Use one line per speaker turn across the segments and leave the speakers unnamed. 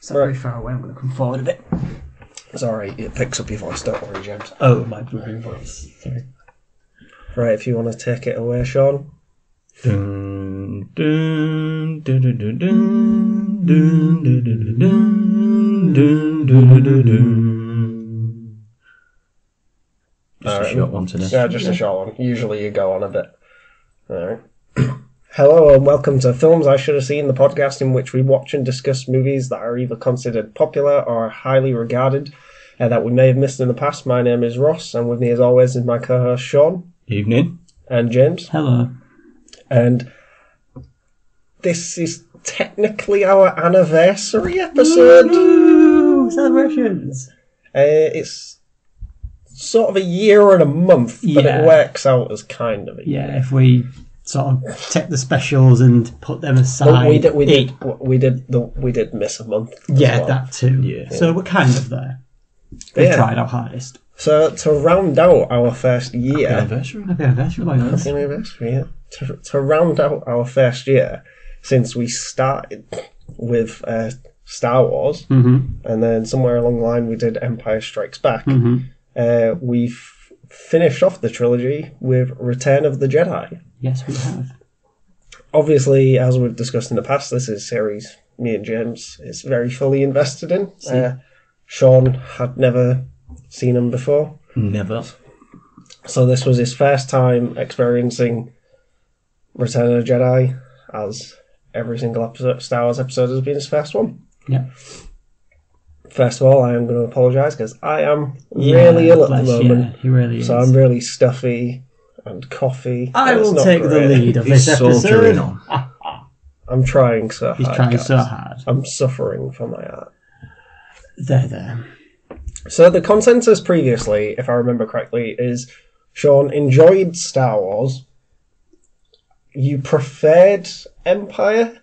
It's not very far away. I'm going to come forward a bit.
Sorry, it picks up your voice, don't worry, James.
Oh, my booming voice. Sorry.
Right, if you want to take it away, Sean.
Dun, dun, dun, dun, dun, dun, dun, dun, dun, dun, dun, dun, dun, dun. Just a short one today.
Yeah, just a short one. Usually you go on a bit. Alright. Hello and welcome to Films I Should Have Seen, the podcast in which we watch and discuss movies that are either considered popular or highly regarded that we may have missed in the past. My name is Ross, and with me as always is my co-host Sean.
Evening.
And James.
Hello.
And this is technically our anniversary episode.
Woo! Celebrations!
It's sort of a year and a month, but it works out as kind of a year.
Yeah, if we sort of take the specials and put them aside.
But we did miss a month.
Yeah,
well.
that too.
Yeah.
So we're kind of there. We tried our hardest.
So to round out our first year,
Happy anniversary, my guys.
happy anniversary, yeah. To round out our first year, since we started with Star Wars, and then somewhere along the line we did Empire Strikes Back, we've finished off the trilogy with Return of the Jedi.
Yes, we have.
Obviously, as we've discussed in the past, this is a series me and James is very fully invested in. Sean had never seen them before.
Never.
So this was his first time experiencing Return of the Jedi, as every single Star Wars episode has been his first one.
Yeah.
First of all, I am going to apologise because I am really ill at the moment.
Yeah, he really is.
So I'm really stuffy and coffee.
I
It's
will
not
take the
great.
lead of
He's
this
soldiering
episode.
on.
I'm trying so hard.
He's trying
guys.
so hard.
I'm suffering from my art.
There.
So the consensus previously, if I remember correctly, is Sean enjoyed Star Wars. You preferred Empire?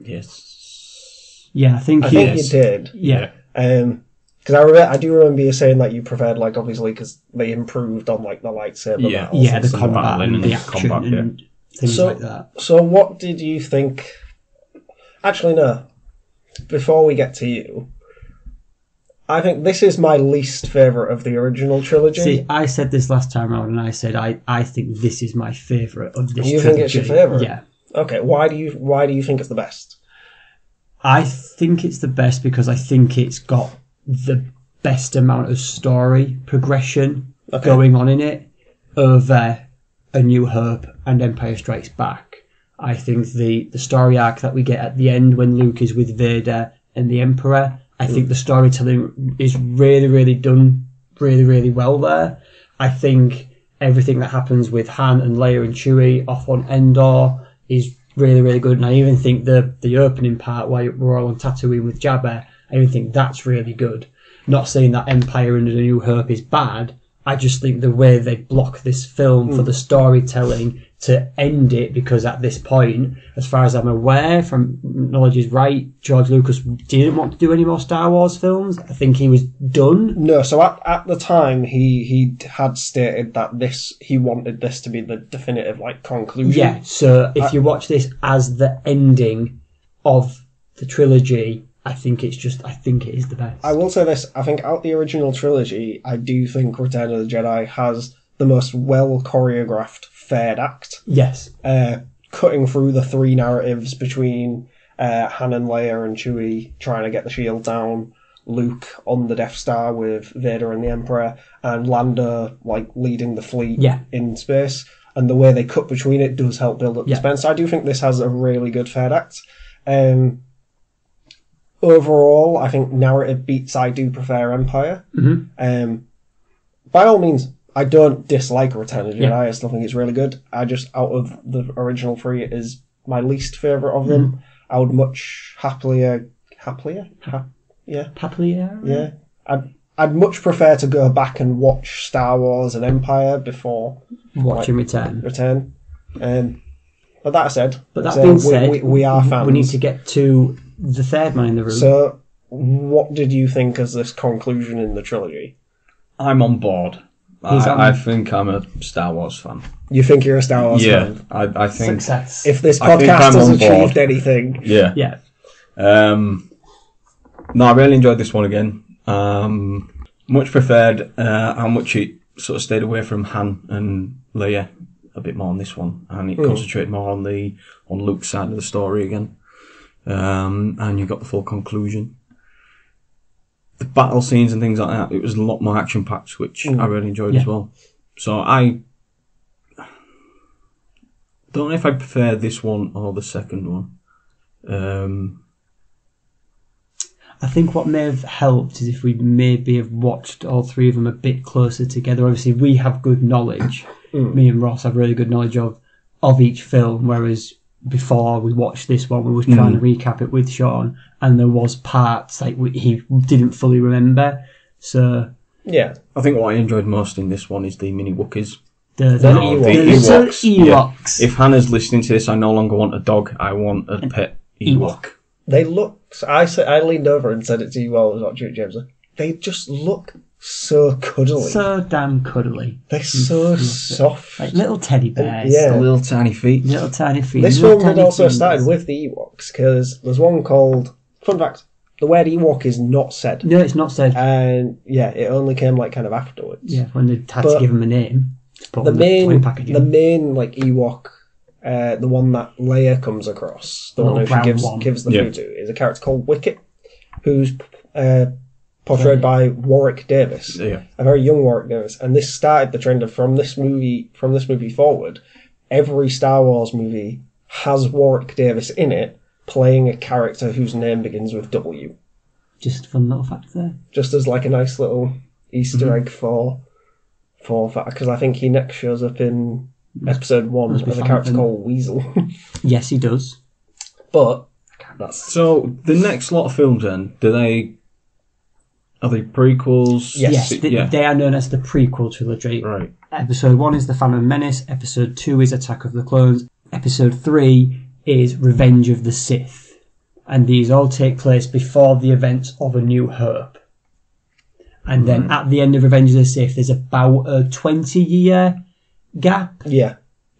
Yes.
Yeah, I think
you did.
Yeah.
Because I do remember you saying that you preferred, like, obviously, because they improved on, like, the lightsaber battles.
Yeah,
and
the
stuff.
combat and the action
combat,
and things like that.
So what did you think... Actually, no. Before we get to you, I think this is my least favourite of the original trilogy.
See, I said this last time around, and I said I think this is my favourite of this.
You
trilogy.
think it's your favourite?
Yeah.
Okay, why do you think it's the best?
I think it's the best because I think it's got the best amount of story progression going on in it over A New Hope and Empire Strikes Back. I think the story arc that we get at the end when Luke is with Vader and the Emperor, I think the storytelling is really, really done really, really well there. I think everything that happens with Han and Leia and Chewie off on Endor is really, really good. And I even think the opening part where we're all on Tatooine with Jabba, I even think that's really good. Not saying that Empire and A New Hope is bad. I just think the way they block this film for the storytelling to end it, because at this point, as far as I'm aware, from knowledge is right, George Lucas didn't want to do any more Star Wars films. I think he was done.
No, so at the time he had stated that he wanted this to be the definitive conclusion.
Yeah, so if you watch this as the ending of the trilogy, I think it is the best.
I will say this, I think out the original trilogy, I do think Return of the Jedi has the most well choreographed third act.
Yes.
Cutting through the three narratives between Han and Leia and Chewie trying to get the shield down, Luke on the Death Star with Vader and the Emperor, and Lando leading the fleet in space. And the way they cut between it does help build up the suspense. So I do think this has a really good third act. Overall, I think narrative beats, I do prefer Empire. By all means, I don't dislike Return of the Jedi. I still think it's really good. I just, out of the original three, it is my least favourite of them. I would much happier? Yeah. I'd much prefer to go back and watch Star Wars and Empire before
watching Return.
But that said,
being said,
we are fans.
We need to get to the third man in the room.
So, what did you think as this conclusion in the trilogy?
I'm on board. I think I'm a Star Wars fan.
You think you're a Star Wars fan?
Yeah, I think...
Success.
If this podcast has achieved anything...
Yeah. No, I really enjoyed this one again. Much preferred how much it sort of stayed away from Han and Leia a bit more on this one, and it concentrated more on Luke's side of the story again. And you got the full conclusion. The battle scenes and things like that, it was a lot more action packed, which I really enjoyed as well. So I don't know if I prefer this one or the second one.
I think what may have helped is if we maybe have watched all three of them a bit closer together. Obviously, we have good knowledge. Me and Ross have really good knowledge of each film, whereas before we watched this one, we were trying to recap it with Sean, and there was parts like he didn't fully remember. So
yeah,
I think what I enjoyed most in this one is the mini Wookiees.
The
Ewoks.
Ewoks.
Yeah. If Hannah's listening to this, I no longer want a dog. I want a pet Ewok.
They look. I leaned over and said it to you while I was watching James. They just look so cuddly.
So damn cuddly.
They're so soft.
Like little teddy bears.
Yeah.
Little tiny feet.
Little tiny feet.
This film had also started with the Ewoks, because there's one called... Fun fact, the word Ewok is not said.
No, it's not said.
And yeah, it only came like kind of afterwards.
Yeah, when they had to give him a name.
The main like Ewok, the one that Leia comes across, the one who she gives the food to, is a character called Wicket, who's portrayed by Warwick Davis, a very young Warwick Davis. And this started the trend of from this movie forward, every Star Wars movie has Warwick Davis in it playing a character whose name begins with W.
Just a fun little fact there.
Just as like a nice little Easter egg for because I think he next shows up in episode 1 as a character called Weasel.
Yes, he does.
But
so the next lot of films then, are they prequels?
Yes, they are known as the prequel trilogy.
Right.
Episode 1 is The Phantom Menace, Episode 2 is Attack of the Clones, Episode 3 is Revenge of the Sith. And these all take place before the events of A New Hope. And then at the end of Revenge of the Sith, there's about a 20-year gap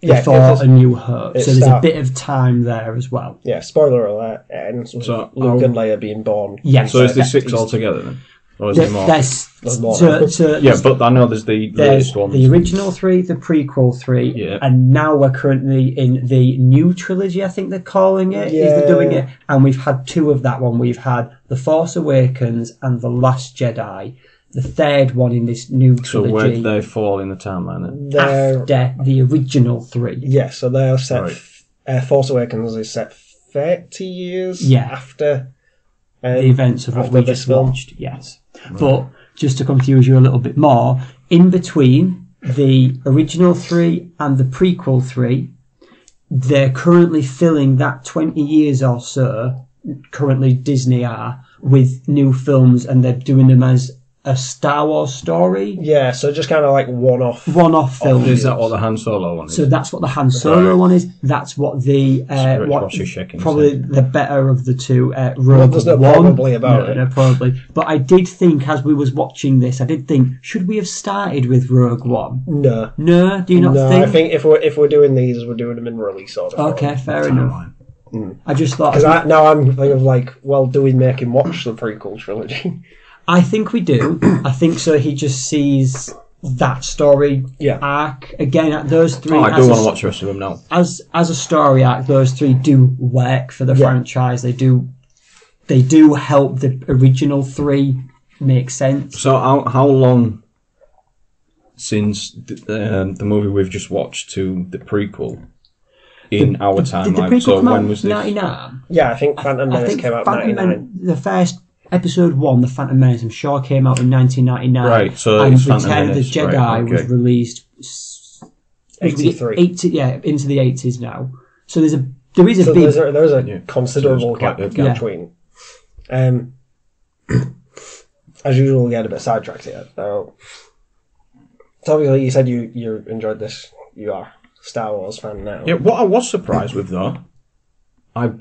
before A New Hope. So there's a bit of time there as well.
Yeah, spoiler alert, it ends with Luke and Leia being born.
Yes.
So is there 6 altogether then? Or is there more?
There's more.
But I know there's the latest one.
The original 3, the prequel 3, and now we're currently in the new trilogy, I think they're calling it.
Yeah.
They're doing it. And we've had 2 of that one. We've had The Force Awakens and The Last Jedi. The third one in this new trilogy.
So where do they fall in the timeline then?
After the original 3.
Yeah, so they're set... Force Awakens is set 30 years after...
the events of what we just watched, yes. Right. But just to confuse you a little bit more, in between the original 3 and the prequel 3, they're currently filling that 20 years or so, currently Disney are, with new films, and they're doing them as a Star Wars story.
Yeah, so just kind of like one-off
films.
Is that what the Han Solo one is?
So that's what the Han Solo one is. That's what the probably the better of the 2 Rogue
There's no
One.
Probably about it.
No, probably. But I did think as we was watching this, I did think, should we have started with Rogue One?
No.
No, do you not think?
No, I think if we're doing these, we're doing them in release order.
Okay, fair enough. I just thought...
Because now I'm thinking of like, well, do we make him watch the prequel trilogy?
I think we do. I think so. He just sees that story arc again. Those 3.
I do want to watch the rest of them now.
As a story arc, those 3 do work for the franchise. They do help the original 3 make sense.
So how long since the movie we've just watched to the prequel in our timeline?
So
when was this?
99.
Yeah, I think Phantom Menace came out in 99.
The first Episode 1, The Phantom Menace, I'm sure came out in 1999.
Right, so
and
it's
Return of the Jedi was released
83.
Into the 80s now. So there's a big...
There's a considerable gap between. As usual, we get a bit sidetracked here. So obviously you said you enjoyed this. You are a Star Wars fan now.
Yeah, what I was surprised with though, I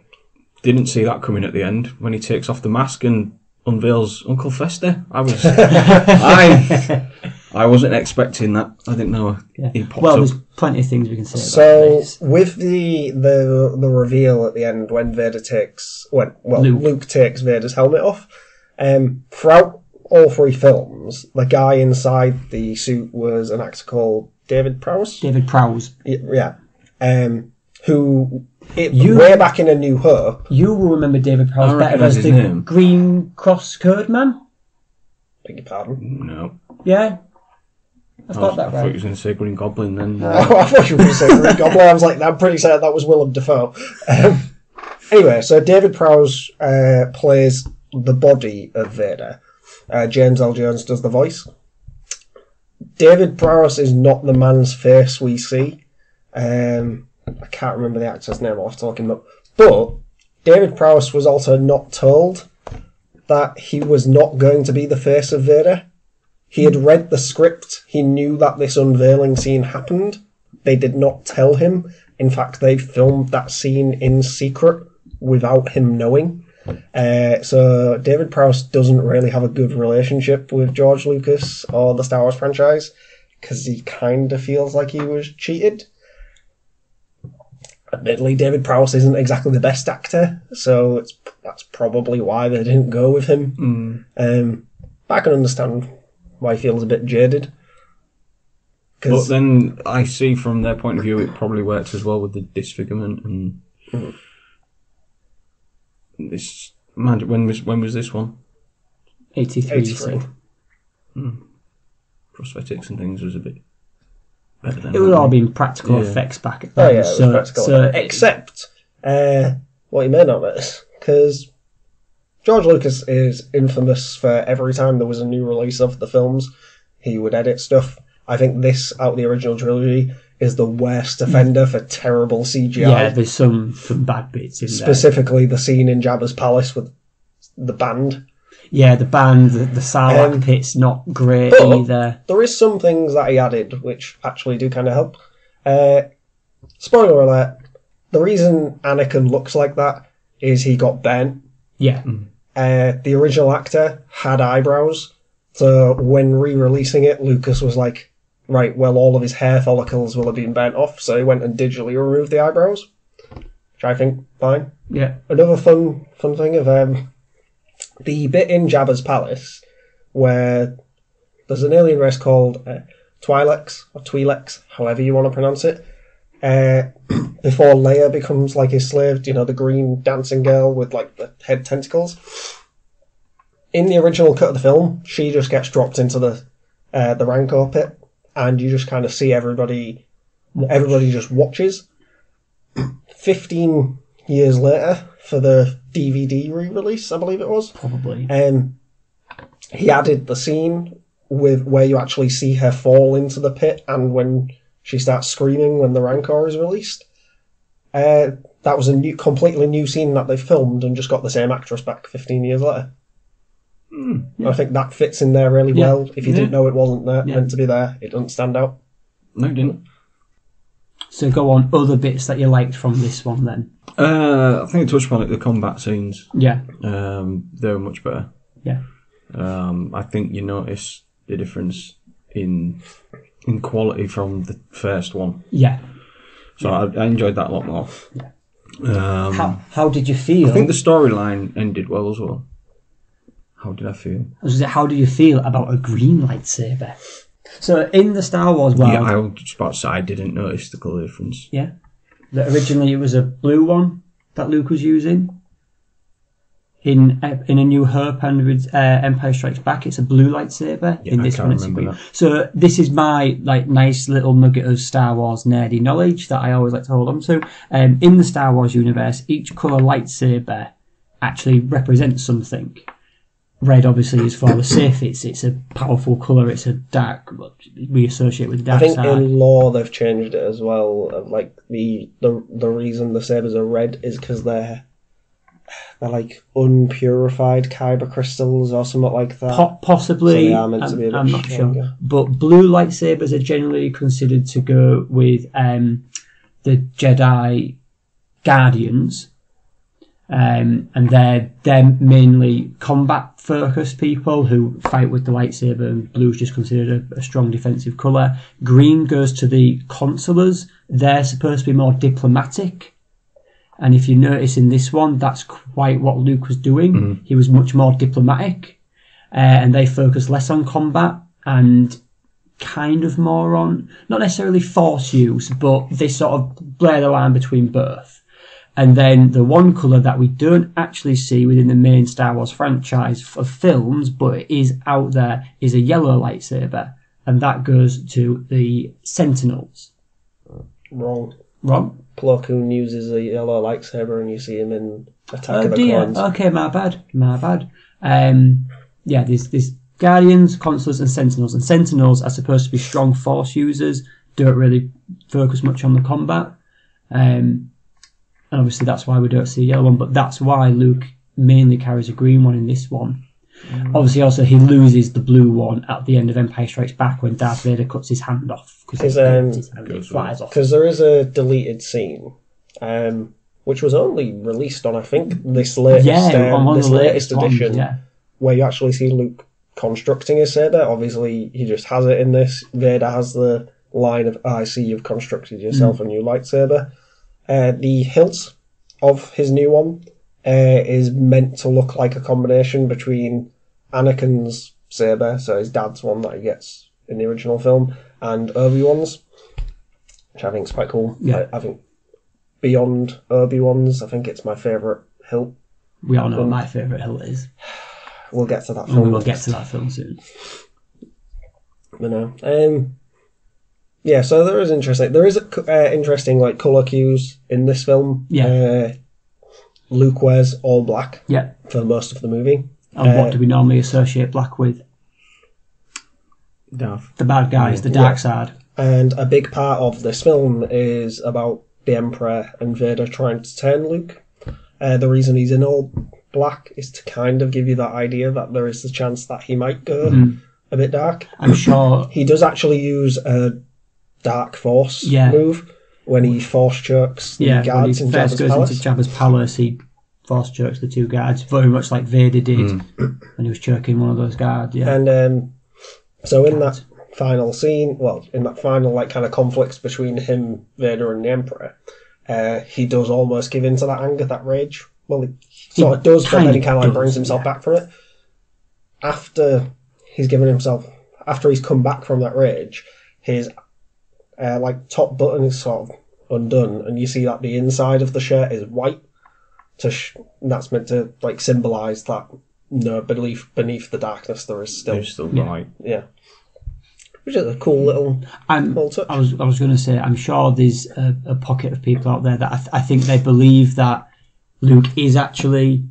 didn't see that coming at the end when he takes off the mask and unveils Uncle Fester. I wasn't expecting that. I didn't know he popped up.
There's plenty of things we can say about this.
So with the reveal at the end when Luke takes Vader's helmet off, Throughout all 3 films, the guy inside the suit was an actor called David Prowse.
David Prowse.
Yeah. Who, way back in A New Hope...
You will remember David Prowse better as the
name.
Green Cross Curd Man?
Beg your pardon?
No.
Yeah? I've got that
I
right.
thought you were going to say Green Goblin then.
I thought you were going to say Green Goblin. I was like, I'm pretty certain that was Willem Dafoe. Anyway, so David Prowse plays the body of Vader. James L. Jones does the voice. David Prowse is not the man's face we see. I can't remember the actor's name I'll have to look him up. But David Prowse was also not told that he was not going to be the face of Vader. He had read the script. He knew that this unveiling scene happened. They did not tell him. In fact, they filmed that scene in secret without him knowing. So David Prowse doesn't really have a good relationship with George Lucas or the Star Wars franchise because he kind of feels like he was cheated. Admittedly, David Prowse isn't exactly the best actor, so that's probably why they didn't go with him. But I can understand why he feels a bit jaded.
But then I see from their point of view it probably works as well with the disfigurement and this. When was this one?
83.
83.
Prosthetics and things was a bit better than
It would all been practical effects back at then.
Oh yeah, it was practical. Except what you may not notice, because George Lucas is infamous for every time there was a new release of the films, he would edit stuff. I think this, out of the original trilogy, is the worst offender for terrible CGI.
Yeah, there's some bad bits in there.
Specifically the scene in Jabba's palace with the band.
Yeah, the band, the Sarlacc pit's not great either.
There is some things that he added which actually do kind of help. Spoiler alert, the reason Anakin looks like that is he got burnt.
Yeah.
The original actor had eyebrows, so when re-releasing it, Lucas was like, right, well, all of his hair follicles will have been burnt off, so he went and digitally removed the eyebrows, which I think fine.
Yeah.
Another fun thing of the bit in Jabba's palace where there's an alien race called Twi'leks, or Twi'leks, however you want to pronounce it, before Leia becomes like his slave, you know, the green dancing girl with like the head tentacles. In the original cut of the film, she just gets dropped into the Rancor pit, and you just kind of see everybody just watches. 15 years later, for the DVD re-release, I believe it was.
Probably.
He added the scene with where you actually see her fall into the pit, and when she starts screaming when the Rancor is released. That was a completely new scene that they filmed and just got the same actress back 15 years later.
Yeah.
I think that fits in there really well. If you didn't know it wasn't there, meant to be there, it doesn't stand out.
No, it didn't.
So go on, other bits that you liked from this one then.
I think I touched upon it, the combat scenes.
Yeah.
They were much better.
Yeah.
I think you notice the difference in quality from the first one.
Yeah.
So I enjoyed that a lot more.
Yeah. How did you feel?
I think the storyline ended well as well. How did I feel?
How do you feel about a green lightsaber? So in the Star Wars world...
Yeah, I was just about to say I didn't notice the colour difference.
Yeah. That originally it was a blue one that Luke was using. In A New Hope and with Empire Strikes Back, it's a blue lightsaber.
Yeah,
in this
I can't
one, it's a
remember
green.
that.
So this is my nice little nugget of Star Wars nerdy knowledge that I always like to hold on to. In the Star Wars universe, each colour lightsaber actually represents something. Red obviously is for the Sith. It's a powerful colour. It's a dark. We associate with the dark
I think
side.
in lore they've changed it as well. Like the reason the sabers are red is because they're like unpurified kyber crystals or something like that.
Possibly.
So they are meant to be a bit
I'm not
stronger.
sure. But blue lightsabers are generally considered to go with the Jedi Guardians. And they're mainly combat focused people who fight with the lightsaber, and blue is just considered a strong defensive colour. Green goes to the consulars. They're supposed to be more diplomatic. And if you notice in this one, that's quite what Luke was doing.
Mm-hmm.
He was much more diplomatic, and they focus less on combat and kind of more on, not necessarily force use, but they sort of blur the line between both. And then the one colour that we don't actually see within the main Star Wars franchise of films, but it is out there, is a yellow lightsaber. And that goes to the Sentinels.
Wrong. Plo Koon uses a yellow lightsaber and you see him in Attack of the Clones.
Okay, my bad. Yeah, there's Guardians, Consuls and Sentinels. And Sentinels are supposed to be strong force users, don't really focus much on the combat. And obviously that's why we don't see a yellow one, but that's why Luke mainly carries a green one in this one. Obviously also he loses the blue one at the end of Empire Strikes Back when Darth Vader cuts his hand off. Because it flies off.
Because there is a deleted scene, which was only released on, I think, this latest edition, where you actually see Luke constructing his saber. Obviously, he just has it in this. Vader has the line of, I see you've constructed yourself a new lightsaber. The hilt of his new one is meant to look like a combination between Anakin's saber, so his dad's one that he gets in the original film, and Obi-Wan's, which I think is quite cool.
Yeah.
I think beyond Obi-Wan's, I think it's my favourite hilt.
We all know what my favourite hilt is.
We'll get to that film.
We will get to that film soon.
But no. Yeah, so there is interesting. There is interesting like colour cues in this film.
Yeah.
Luke wears all black.
Yeah.
For most of the movie.
And what do we normally associate black with?
Darth.
The bad guys, the dark side.
And a big part of this film is about the Emperor and Vader trying to turn Luke. The reason he's in all black is to kind of give you that idea that there is the chance that he might go a bit dark.
I'm sure
he does actually use a dark force move when he force chokes the guards in Jabba's palace.
When he first goes into Jabba's palace, he force chokes the two guards, very much like Vader did when he was choking one of those guards. Yeah.
And so in that final scene, in that final like kind of conflict between him, Vader, and the Emperor, he does almost give in to that anger, that rage. Well, he sort of does, but then he kind of like brings himself back from it. After he's come back from that rage, his like top button is sort of undone, and you see that the inside of the shirt is white. And that's meant to like symbolise that beneath the darkness there is still
light.
Yeah. Which is a cool little touch.
I was going to say, I'm sure there's a pocket of people out there that I think they believe that Luke is actually,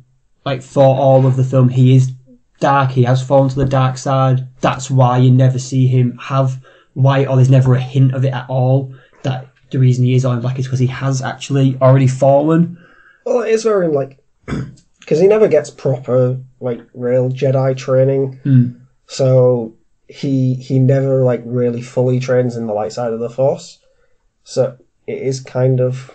like, for all of the film, he is dark, he has fallen to the dark side. That's why you never see him have white, or there's never a hint of it at all. That the reason he is all in black is because he has actually already fallen.
Well, it is very, like, because he never gets proper, like, real Jedi training. So he never, like, really fully trains in the light side of the Force. So it is kind of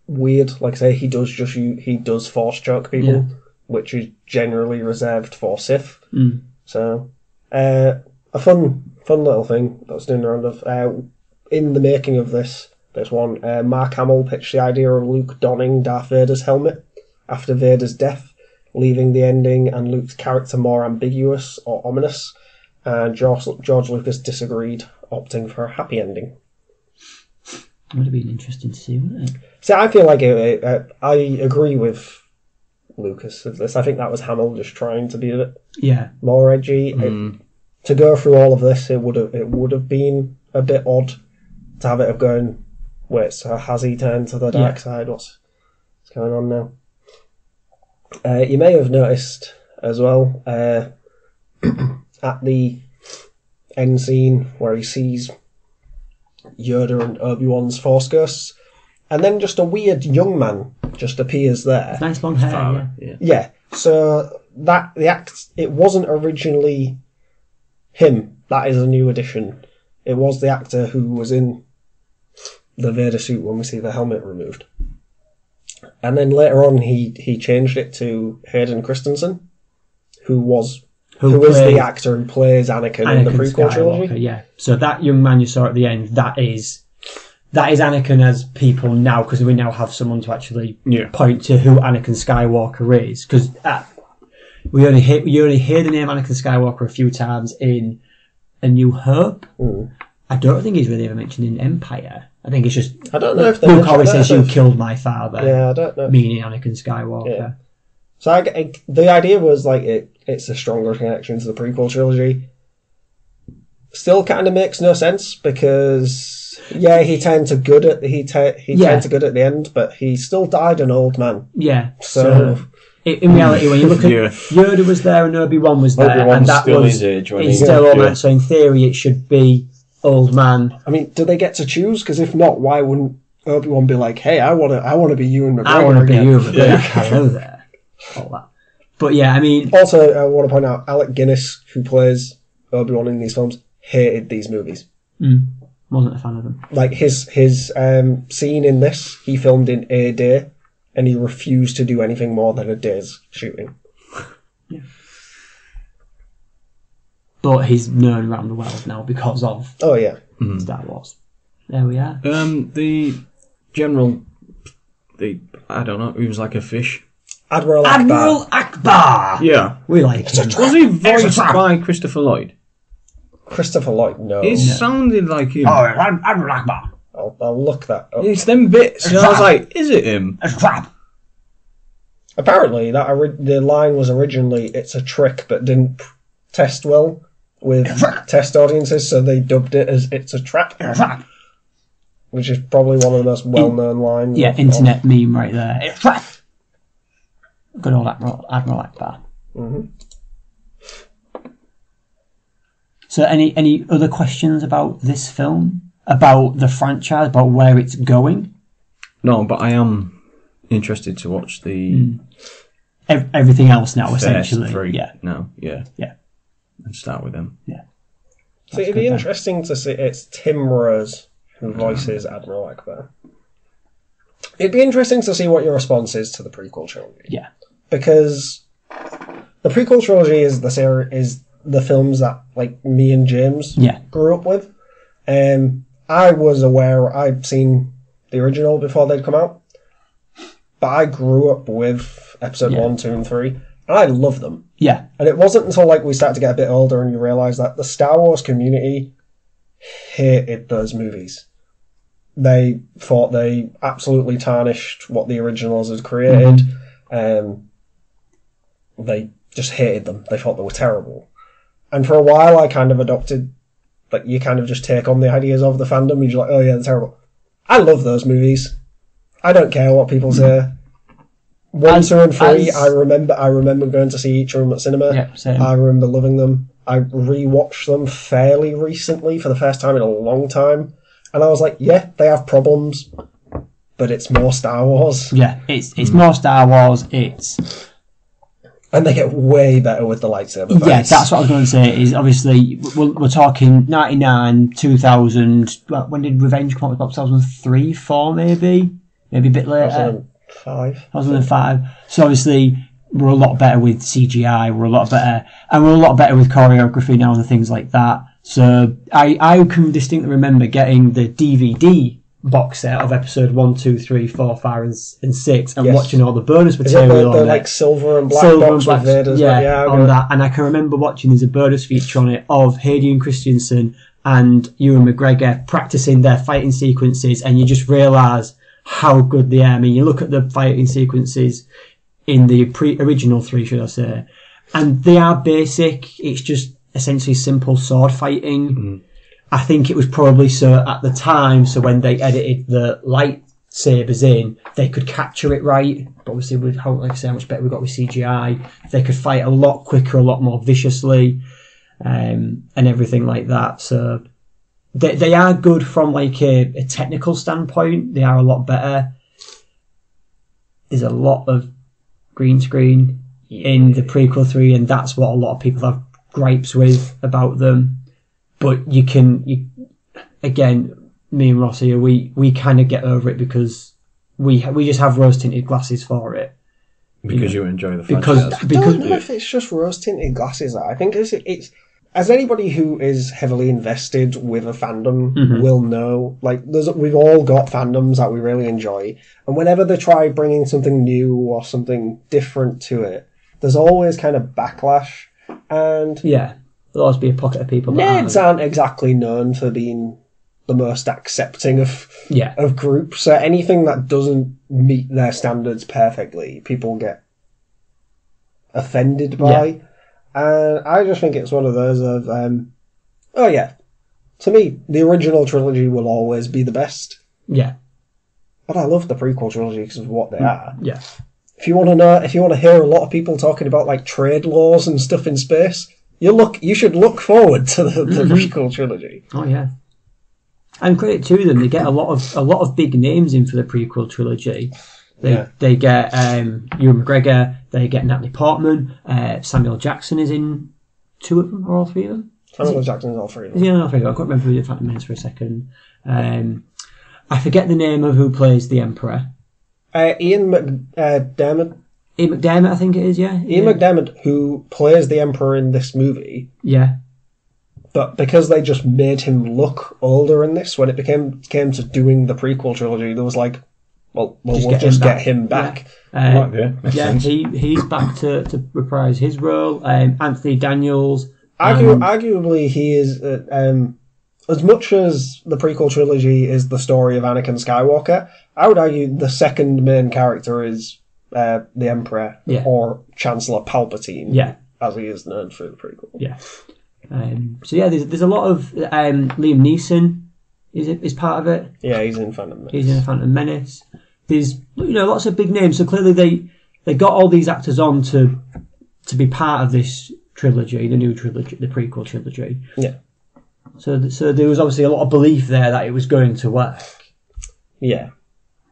weird. Like I say, he does Force choke people, which is generally reserved for Sith. So a fun little thing that was doing around of in the making of this one, Mark Hamill pitched the idea of Luke donning Darth Vader's helmet after Vader's death, leaving the ending and Luke's character more ambiguous or ominous, and George Lucas disagreed, opting for a happy ending.
It would have been interesting to see, wouldn't it?
See, I feel like I agree with Lucas of this. I think that was Hamill just trying to be a bit more edgy. To go through all of this, it would have been a bit odd to have it of going, wait, so has he turned to the dark side? What's going on now? You may have noticed as well at the end scene where he sees Yoda and Obi-Wan's Force ghosts, and then just a weird young man just appears there.
Nice long hair,
yeah. So that it wasn't originally him. That is a new addition. It was the actor who was in the Vader suit when we see the helmet removed. And then later on he changed it to Hayden Christensen, who is the actor who plays Anakin in the prequel trilogy.
Yeah. So that young man you saw at the end, that is that is Anakin as people now, because we now have someone to actually
Yeah.
point to who Anakin Skywalker is. Because you only hear the name Anakin Skywalker a few times in A New Hope. I don't think he's really ever mentioned in Empire. I think it's just
I don't know if
Luke always says you killed my father.
Yeah, I don't know.
Meaning Anakin Skywalker.
Yeah. So the idea was like it's a stronger connection to the prequel trilogy. Still, kind of makes no sense because he turned to good at turned to good at the end, but he still died an old man.
Yeah.
So
in reality, when you look at Yoda was there and Obi-Wan was there,
Obi-Wan's
and that
still
was
his age when
he's
he-
still old
yeah.
man. So in theory, it should be old man.
I mean, do they get to choose? Because if not, why wouldn't Obi-Wan be like, "Hey, I want to be Ewan McGregor
I want to be
again."
you, but hello there. All that. But yeah, I mean,
Also, I want to point out Alec Guinness, who plays Obi-Wan in these films, hated these movies.
wasn't a fan of them.
Like his scene in this, he filmed in a day, and he refused to do anything more than a day's shooting.
But he's known around the world now because of
Oh yeah,
Star Wars. There we are.
The general, I don't know, he was like a fish.
Admiral Akbar.
Admiral Akbar!
Yeah.
We like him.
Was he voiced by Christopher Lloyd?
Christopher Lloyd. No,
It sounded like him.
Admiral Akbar.
I'll look that up.
It's them bits. And I was like, is it him?
It's a trap.
Apparently, the line was originally "It's a trick," but didn't test well with test audiences, so they dubbed it as "It's a trap,"
It's a trap.
which is probably one of the most well-known lines.
Yeah,
of-
internet meme right there. It's a trap. Good old Admiral Akbar. So any other questions about this film? About the franchise? About where it's going?
No, but I am interested to watch the
Everything else now,
first
essentially.
three.
Yeah.
No, yeah.
Yeah.
And start with them.
Yeah.
So it'd be interesting to see. It's Tim Rose who voices Admiral Akbar. It'd be interesting to see what your response is to the prequel trilogy.
Yeah.
Because the prequel trilogy is the films that like me and James
Yeah.
grew up with. I was aware I'd seen the original before they'd come out, but I grew up with episode 1, 2, and 3, and I love them.
Yeah.
And it wasn't until like we started to get a bit older and you realise that the Star Wars community hated those movies. They thought they absolutely tarnished what the originals had created. They just hated them. They thought they were terrible. And for a while I kind of adopted, like, you kind of just take on the ideas of the fandom and you're like, oh yeah, they're terrible. I love those movies. I don't care what people say. 1, 2, and 3, I remember going to see each of them at cinema.
Yeah, same.
I remember loving them. I rewatched them fairly recently for the first time in a long time. And I was like, yeah, they have problems, but it's more Star Wars.
Yeah. It's more Star Wars.
And they get way better with the lightsaber fights.
Yeah, that's what I was going to say. Is obviously we're talking 99, 2000. Well, when did Revenge come out? About 2003, 4 maybe a bit later.
2005.
2005. So obviously we're a lot better with CGI. We're a lot better with choreography now and things like that. So I can distinctly remember getting the DVD box set of episode 1, 2, 3, 4, 5, and 6, and watching all the bonus material
the
on
like
it.
silver and black
Silver
box
and black,
with Vader's
on that. And I can remember watching, there's a bonus feature on it of Hayden Christensen and Ewan McGregor practicing their fighting sequences, and you just realise how good they are. I mean, you look at the fighting sequences in the original 3, should I say, and they are basic. It's just essentially simple sword fighting. I think it was probably so at the time, so when they edited the lightsabers in, they could capture it right. But obviously, with how much better we got with CGI, they could fight a lot quicker, a lot more viciously, and everything like that. So they are good from like a technical standpoint. They are a lot better. There's a lot of green screen in the prequel 3, and that's what a lot of people have gripes with about them. But again, me and Ross here, we kind of get over it because we just have rose tinted glasses for it.
Because you enjoy the franchise.
I don't know if it's just rose tinted glasses. I think as anybody who is heavily invested with a fandom
Mm-hmm.
will know, like, we've all got fandoms that we really enjoy, and whenever they try bringing something new or something different to it, there's always kind of backlash, and
Yeah. There'll always be a pocket of people that
nerds aren't exactly known for being the most accepting of groups, so anything that doesn't meet their standards perfectly, people get offended by. And I just think it's one of those of, to me, the original trilogy will always be the best.
Yeah.
But I love the prequel trilogy because of what they are.
Yeah.
If you want to hear a lot of people talking about like trade laws and stuff in space, you should look forward to the prequel trilogy.
Oh yeah. And credit to them, they get a lot of big names in for the prequel trilogy. They get Ewan McGregor, they get Natalie Portman, Samuel Jackson is in 2 of them, or all 3 of them?
Samuel Jackson's all 3 of them.
Is he in all 3 of them? I can't remember who the Phantom Menace for a second. I forget the name of who plays the Emperor.
Ian McDermott.
Ian McDermott, I think it is, yeah.
Ian McDermott, who plays the Emperor in this movie.
Yeah.
But because they just made him look older in this, when it came to doing the prequel trilogy, there was like, we'll just get him back.
Makes sense.
He's back to reprise his role. Anthony Daniels.
Arguably, he is, as much as the prequel trilogy is the story of Anakin Skywalker, I would argue the second main character is the Emperor or Chancellor Palpatine, as he is known through the prequel.
Yeah. There's a lot of Liam Neeson is part of it.
Yeah, he's in Phantom Menace.
He's in Phantom Menace. There's lots of big names. So clearly they got all these actors on to be part of this trilogy, the new trilogy, the prequel trilogy.
Yeah.
So there was obviously a lot of belief there that it was going to work.
Yeah.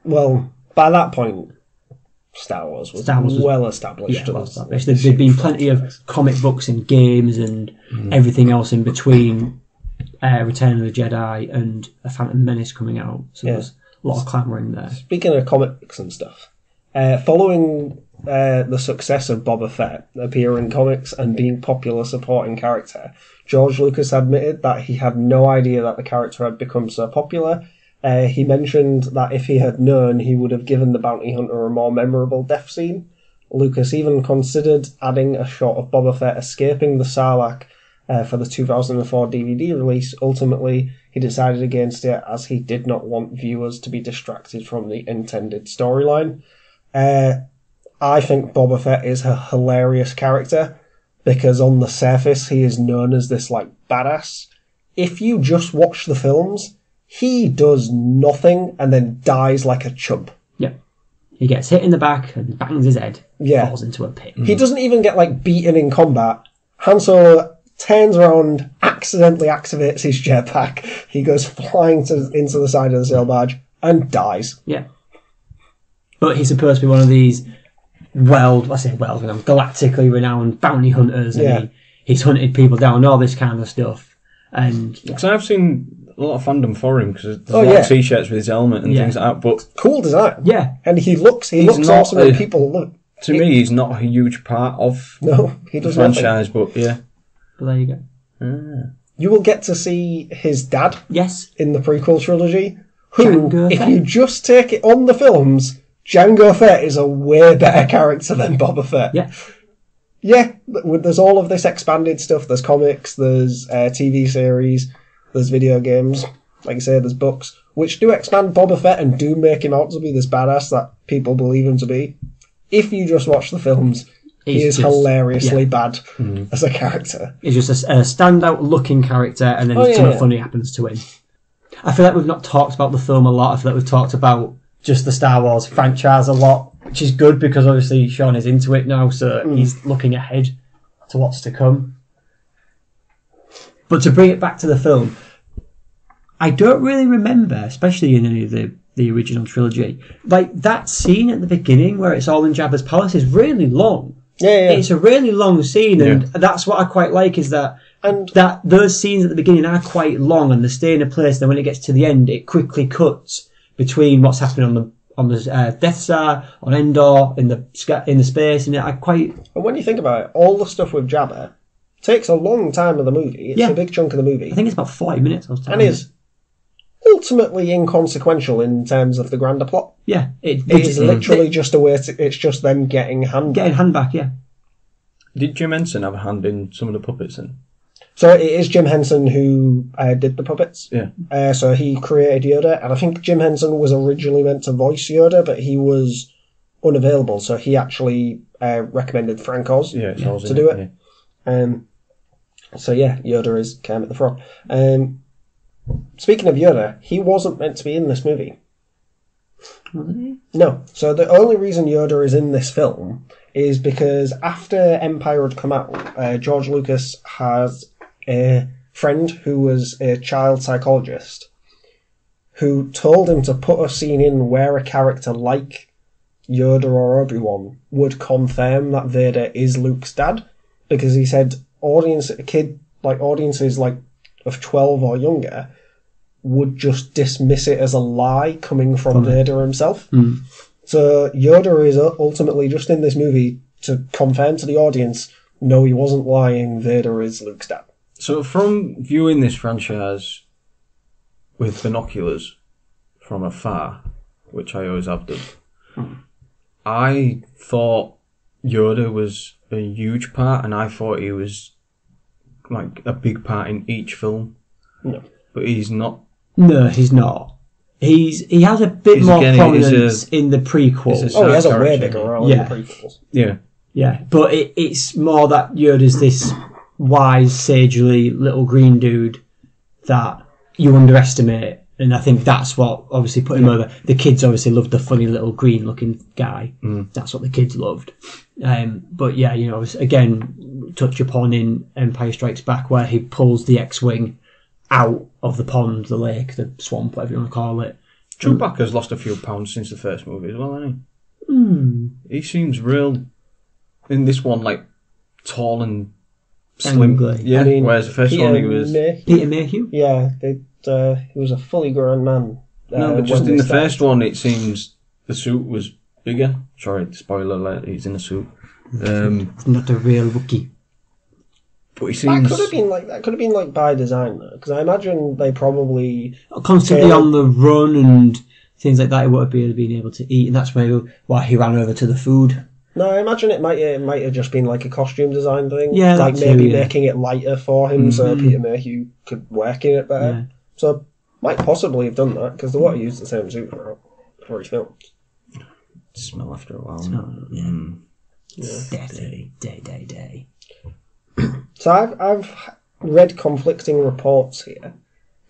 Well, by that point, Star Wars was well established.
Yeah, well established. There'd been plenty of comic books and games and everything else in between Return of the Jedi and A Phantom Menace coming out. So there's a lot of clamouring there.
Speaking of comic books and stuff, following the success of Boba Fett appearing in comics and being popular supporting character, George Lucas admitted that he had no idea that the character had become so popular. He mentioned that if he had known, he would have given the bounty hunter a more memorable death scene. Lucas even considered adding a shot of Boba Fett escaping the Sarlacc for the 2004 DVD release. Ultimately, he decided against it as he did not want viewers to be distracted from the intended storyline. I think Boba Fett is a hilarious character because on the surface he is known as this like badass. If you just watch the films, he does nothing and then dies like a chump.
Yeah. He gets hit in the back and bangs his head. Falls into a pit.
He doesn't even get like beaten in combat. Han Solo turns around, accidentally activates his jetpack. He goes flying into the side of the sail barge and dies.
Yeah. But he's supposed to be one of these galactically renowned bounty hunters. And he's hunted people down, all this kind of stuff. And
because I've seen a lot of fandom for him because there's a lot of t-shirts with his helmet and things like that. But
cool design.
Yeah,
and he looks awesome, and people look.
To me, he's not a huge part of
the
franchise, but
But there you go.
You will get to see his dad.
Yes,
in the prequel trilogy. Who,
Jango
if
Fett.
you just take it on the films, Jango Fett is a way better character than Boba Fett.
Yeah.
Yeah, there's all of this expanded stuff. There's comics, there's TV series, there's video games. Like I say, there's books, which do expand Boba Fett and do make him out to be this badass that people believe him to be. If you just watch the films, he is hilariously bad as a character.
He's just a standout-looking character, and then something funny happens to him. I feel like we've not talked about the film a lot. I feel like we've talked about just the Star Wars franchise a lot, which is good because obviously Sean is into it now, so he's looking ahead to what's to come. But to bring it back to the film, I don't really remember, especially in any of the original trilogy, like that scene at the beginning where it's all in Jabba's palace is really long.
Yeah.
It's a really long scene, and that's what I quite like is that those scenes at the beginning are quite long and they stay in a place. Then when it gets to the end, it quickly cuts between what's happening on the Death Star, on Endor, in the space, and
And when you think about it, all the stuff with Jabba takes a long time of the movie. It's a big chunk of the movie.
I think it's about 40 minutes.
And is ultimately inconsequential in terms of the grander plot.
Yeah.
It is literally just a way it's just them getting hand
back, yeah.
Did Jim Henson have a hand in some of the puppets then?
So it is Jim Henson who did the puppets.
Yeah.
So he created Yoda, and I think Jim Henson was originally meant to voice Yoda, but he was unavailable, so he actually recommended Frank Oz to do it. Yeah. So yeah, Yoda is Kermit the Frog. Speaking of Yoda, he wasn't meant to be in this movie. No. So the only reason Yoda is in this film is because after Empire had come out, George Lucas has a friend who was a child psychologist who told him to put a scene in where a character like Yoda or Obi-Wan would confirm that Vader is Luke's dad, because he said audiences like of 12 or younger would just dismiss it as a lie coming from Vader himself. So Yoda is ultimately just in this movie to confirm to the audience, no, he wasn't lying, Vader is Luke's dad.
So from viewing this franchise with binoculars from afar, which I always have done, I thought Yoda was a huge part, and I thought he was like a big part in each film.
No.
But he's not.
No, he's not. He has a bit more prominence in the prequels.
He has a way bigger role in the prequels.
Yeah.
Yeah, but it's more that Yoda's this wise, sagely little green dude that you underestimate, and I think that's what obviously put him over. The kids obviously loved the funny little green-looking guy. That's what the kids loved. But yeah, you know, again, touch upon in Empire Strikes Back, where he pulls the X-wing out of the pond, the lake, the swamp, whatever you want to call it.
Chewbacca's lost a few pounds since the first movie as well, hasn't he? He seems real, in this one, like, tall and slim. Yeah, whereas the first one he was...
Peter Mayhew?
Yeah, he was a fully grown man.
No, but just in the first one, it seems the suit was bigger. Sorry, spoiler alert, he's in a suit.
It's not a real Wookiee.
But he seems...
That could have been like by design, though, because I imagine they probably
constantly on the run and things like that. He would have been able to eat, and that's maybe why he ran over to the food.
No, I imagine it might have just been like a costume design thing.
Yeah,
like maybe making it lighter for him so Peter Mayhew could work in it better. Yeah. So might possibly have done that because they would have used the same suit for his films.
Smell after a while.
Day.
So I've read conflicting reports here,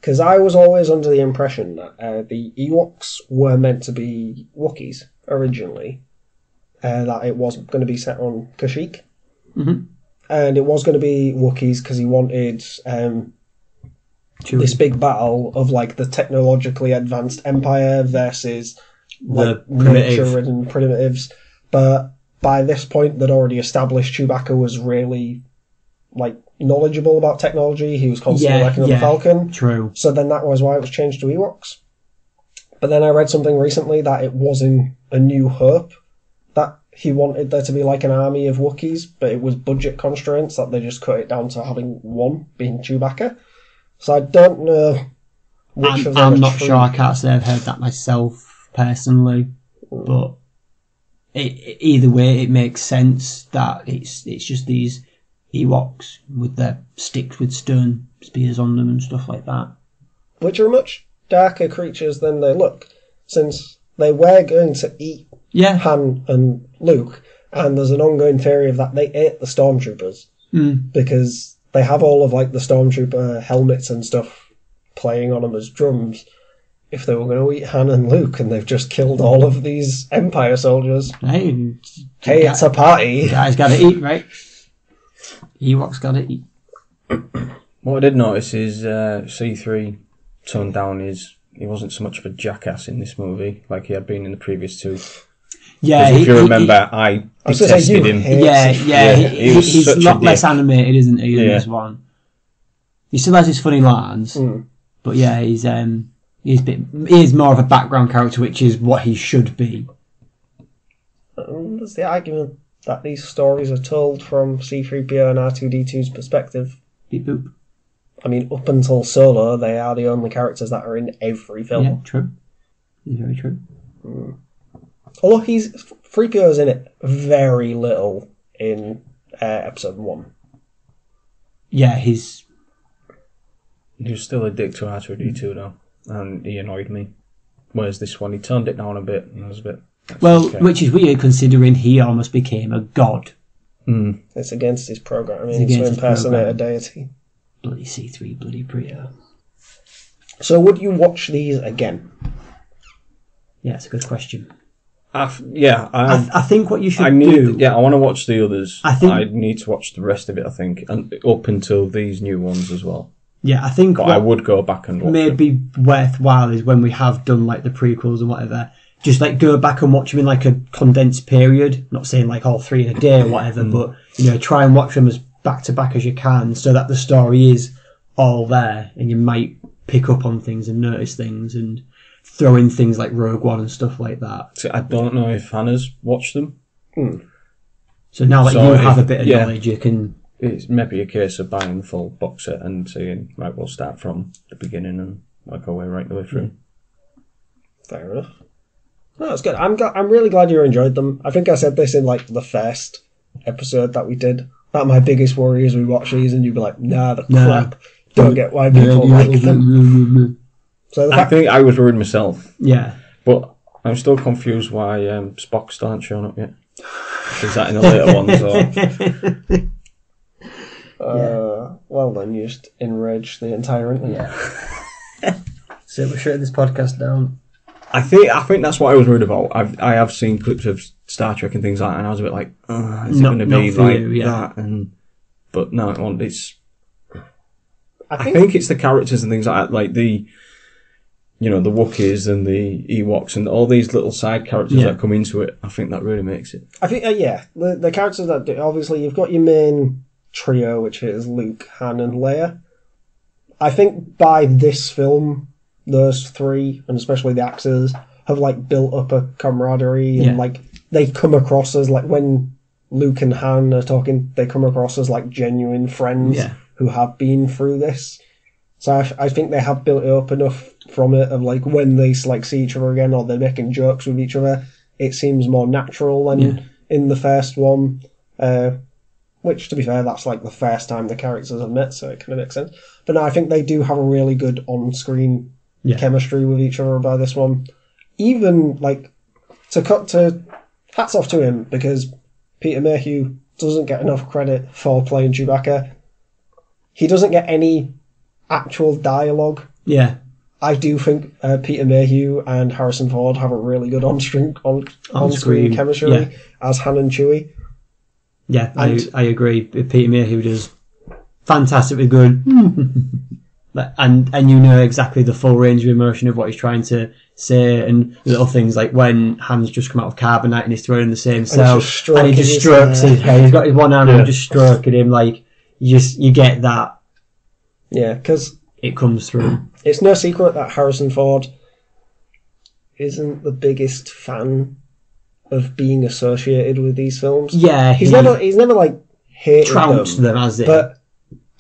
because I was always under the impression that the Ewoks were meant to be Wookiees originally, that it wasn't going to be set on Kashyyyk, and it was going to be Wookiees because he wanted this big battle of like the technologically advanced Empire versus like nature-ridden primitives, but by this point they'd already established Chewbacca was really like knowledgeable about technology. He was constantly working on the Falcon.
True.
So then that was why it was changed to Ewoks. But then I read something recently that it was in A New Hope that he wanted there to be like an army of Wookiees, but it was budget constraints that they just cut it down to having one, being Chewbacca. So I don't know which of them
I'm not sure. I can't say I've heard that myself personally, but either way, it makes sense that it's just these Ewoks with their sticks with stone spears on them and stuff like that.
Which are much darker creatures than they look, since they were going to eat Han and Luke, and there's an ongoing theory of that they ate the stormtroopers because they have all of like the stormtrooper helmets and stuff playing on them as drums. If they were going to eat Han and Luke, and they've just killed all of these Empire soldiers. Hey, it's a party.
The guy's got to eat, right? Ewoks got to eat.
What I did notice is C3 toned down he wasn't so much of a jackass in this movie like he had been in the previous two.
Yeah,
if you remember, I detested him.
He's a lot less animated, isn't he, in this one? He still has his funny lines, but yeah, he is more of a background character, which is what he should be.
There's the argument that these stories are told from C-3PO and R2-D2's perspective.
Beep boop.
I mean, up until Solo, they are the only characters that are in every film.
Yeah, true. Very true.
Although 3PO's in it very little in episode 1.
Yeah, he's...
He was still a dick to R2-D2 though, and he annoyed me. Whereas this one, he toned it down a bit, and I was a bit...
Which is weird considering he almost became a god.
Mm.
It's against his programming to impersonate a deity.
Bloody C3, bloody Priya.
So would you watch these again?
Yeah, it's a good question.
I
think what you should do...
Yeah, I want to watch the others.
I
need to watch the rest of it, I think, and up until these new ones as well.
Yeah, I think...
But I would go back and watch
maybe worthwhile is when we have done like the prequels and whatever, just like go back and watch them in like a condensed period. Not saying like all 3 in a day or whatever, but try and watch them as back to back as you can, so that the story is all there, and you might pick up on things and notice things and throw in things like Rogue One and stuff like that.
See, I don't know if Hannah's watched them.
So now that you have a bit of knowledge, you can...
It's maybe a case of buying the full box set and saying, right, we'll start from the beginning and work our way right the way through.
Fair enough. No, that's good. I'm really glad you enjoyed them. I think I said this in like the first episode that we did. That my biggest worry is we watch these and you'd be like, nah, the crap. Don't get why people like them. So
I think I was worried myself.
Yeah.
But I'm still confused why Spock still hasn't shown up yet. Is that in the later ones? Or...
Well then, you just enraged the entire internet.
Yeah. So we're shutting this podcast down.
I think that's what I was worried about. I have seen clips of Star Trek and things like that, and I was a bit like, is it going to be like that? But no, it's... I think it's the characters and things like that, like the Wookiees and the Ewoks and all these little side characters that come into it. I think that really makes it.
I think, the characters that do, obviously you've got your main trio, which is Luke, Han, and Leia. I think by this film, those 3, and especially the actors, have like built up a camaraderie and like they come across as like when Luke and Han are talking, they come across as like genuine friends who have been through this. So I think they have built it up enough from it of like when they like see each other again or they're making jokes with each other, it seems more natural than in the first one. Which, to be fair, that's like the first time the characters have met, so it kind of makes sense. But no, I think they do have a really good on-screen chemistry with each other by this one. Even, like, hats off to him, because Peter Mayhew doesn't get enough credit for playing Chewbacca. He doesn't get any actual dialogue. Yeah. I do think Peter Mayhew and Harrison Ford have a really good on-screen chemistry as Han and Chewie.
Yeah, I agree. Peter Mayhew does fantastically good. and you know exactly the full range of emotion of what he's trying to say, and little things like when Han's just come out of carbonite and he's thrown in the same cell and he just strokes his hair. He's got his one hand and just stroking him, like you get that.
Yeah, because
it comes through.
It's no secret that Harrison Ford isn't the biggest fan of being associated with these films.
Yeah,
he's never like hated
them as it.
But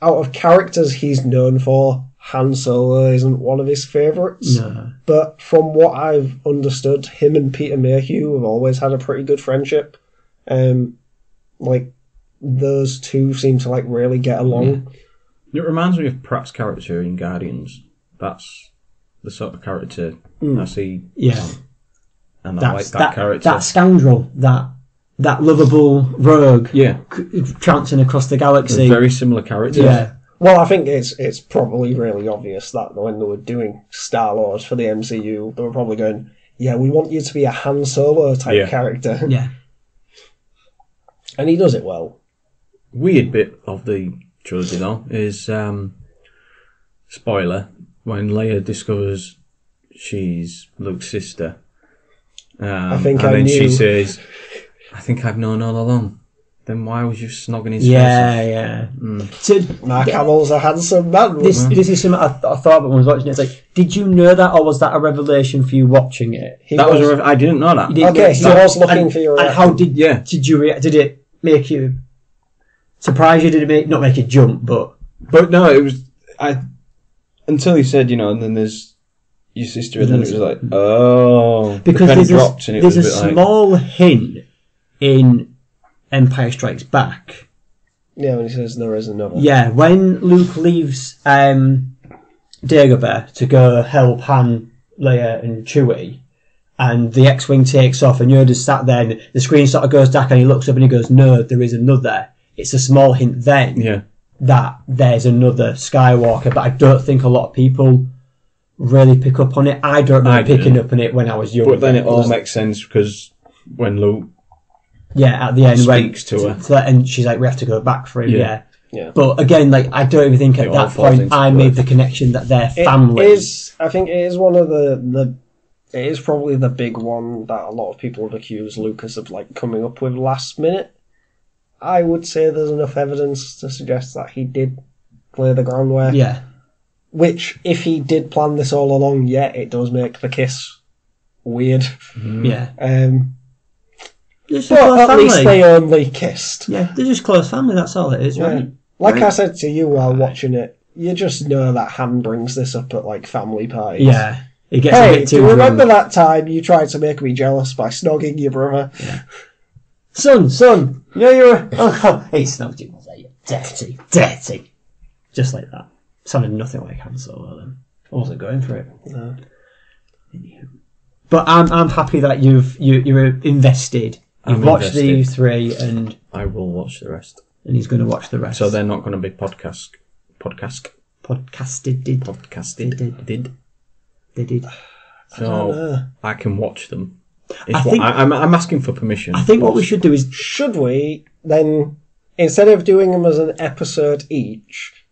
out of characters he's known for, Han Solo isn't one of his favourites.
No.
But from what I've understood, him and Peter Mayhew have always had a pretty good friendship. Like those two seem to like really get along.
It reminds me of Pratt's character in Guardians. That's the sort of character I see.
Yeah.
And I like that character.
That scoundrel, that lovable rogue, trouncing across the galaxy.
They're very similar characters.
Yeah. Well, I think it's probably really obvious that when they were doing Star-Lord for the MCU, they were probably going, we want you to be a Han Solo type character.
Yeah.
And he does it well.
Weird bit of the trilogy, though, is, spoiler, when Leia discovers she's Luke's sister. She says, I think I've known all along. then why was you snogging his
Yeah. So,
Mark Hamill's a handsome man.
this is something I thought about when I was watching it. It's like, did you know that, or was that a revelation for you watching it?
I didn't know that.
You didn't
Okay,
know-
he was looking for your
And how did you react? Did it make you surprise you? Did it not make you jump? But
no, it was until he said, and then there's your sister, and then it was like, oh,
because
the penny
there's
dropped, and it
there's
was
a
a bit
small hint in Empire Strikes Back.
Yeah, when he says there is another.
Yeah, when Luke leaves Dagobah to go help Han, Leia, and Chewie, and the X-Wing takes off, and Yoda's sat there, and the screen sort of goes dark, and he looks up and he goes, no, there is another. It's a small hint then that there's another Skywalker, but I don't think a lot of people really pick up on it. I don't remember picking up on it when I was young.
But then it all makes sense, because when Luke
at the end
speaks to her,
and she's like, we have to go back for him.
Yeah.
But again, like, I don't even think at that point I made the connection that they're family.
I think it is one of the it is probably the big one that a lot of people have accused Lucas of like coming up with last minute. I would say there's enough evidence to suggest that he did lay the groundwork.
Yeah.
Which, if he did plan this all along, it does make the kiss weird.
Yeah.
But at least they only kissed.
Yeah, they're just close family, that's all it is, right?
Like I said to you while watching it, you just know that Han brings this up at like family parties.
Yeah. It gets a
Hey,
bit
do
too
you remember
drunk.
that time you tried to make me jealous by snogging your brother?
Yeah. Son, you're oh, he snubbed you. You dirty. Just like that. Sounded nothing like Han Solo then. I wasn't going for it.
No.
But I'm happy that you're invested. You've watched these three, and
I will watch the rest.
And he's going to watch the rest.
So they're not going to be podcasted.
They did.
So I can watch them. I'm asking for permission.
I think what we should do is...
Should we then, instead of doing them as an episode each,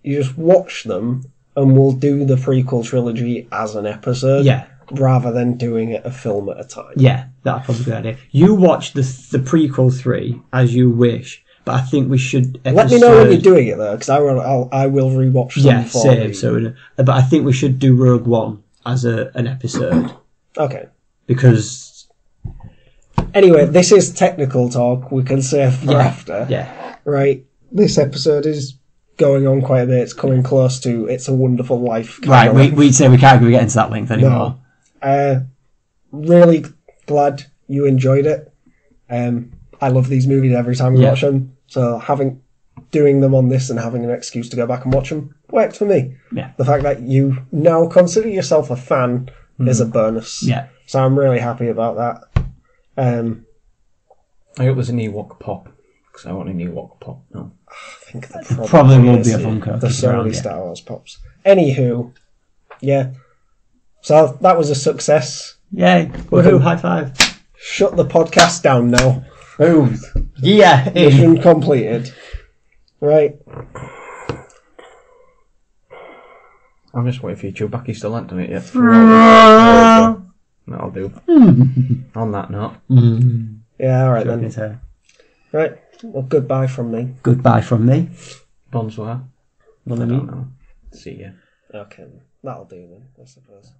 you just watch them and we'll do the prequel trilogy as an episode?
Yeah.
Rather than doing it a film at a time.
Yeah, that's probably a good idea. You watch the prequel 3 as you wish, but I think we should...
Let me know when you're doing it, though, because I will rewatch them.
Yeah, same. So, but I think we should do Rogue One as an episode.
Okay.
Because...
Anyway, this is technical talk. We can save for after.
Yeah.
Right. This episode is going on quite a bit. It's coming close to It's a Wonderful Life.
Right, we'd say we can't get into that length anymore.
No. Really glad you enjoyed it. I love these movies every time we watch them. So doing them on this and having an excuse to go back and watch them worked for me.
Yeah.
The fact that you now consider yourself a fan is a bonus.
Yeah.
So I'm really happy about that.
I hope there's an Ewok pop, because I want an Ewok pop now.
I think there
probably will be a Funko.
The Sony Star Wars pops. Anywho, yeah. So that was a success.
Yay. Woohoo, high five.
Shut the podcast down now.
Oh, yeah.
Mission completed. Right.
I'm just waiting for you. Chewbacca's still not done it yet. That'll do. On that note.
Yeah, alright then. Right. Well, goodbye from me.
Goodbye from me.
Bonsoir.
Bon ami.
See ya.
Okay, that'll do then, I suppose.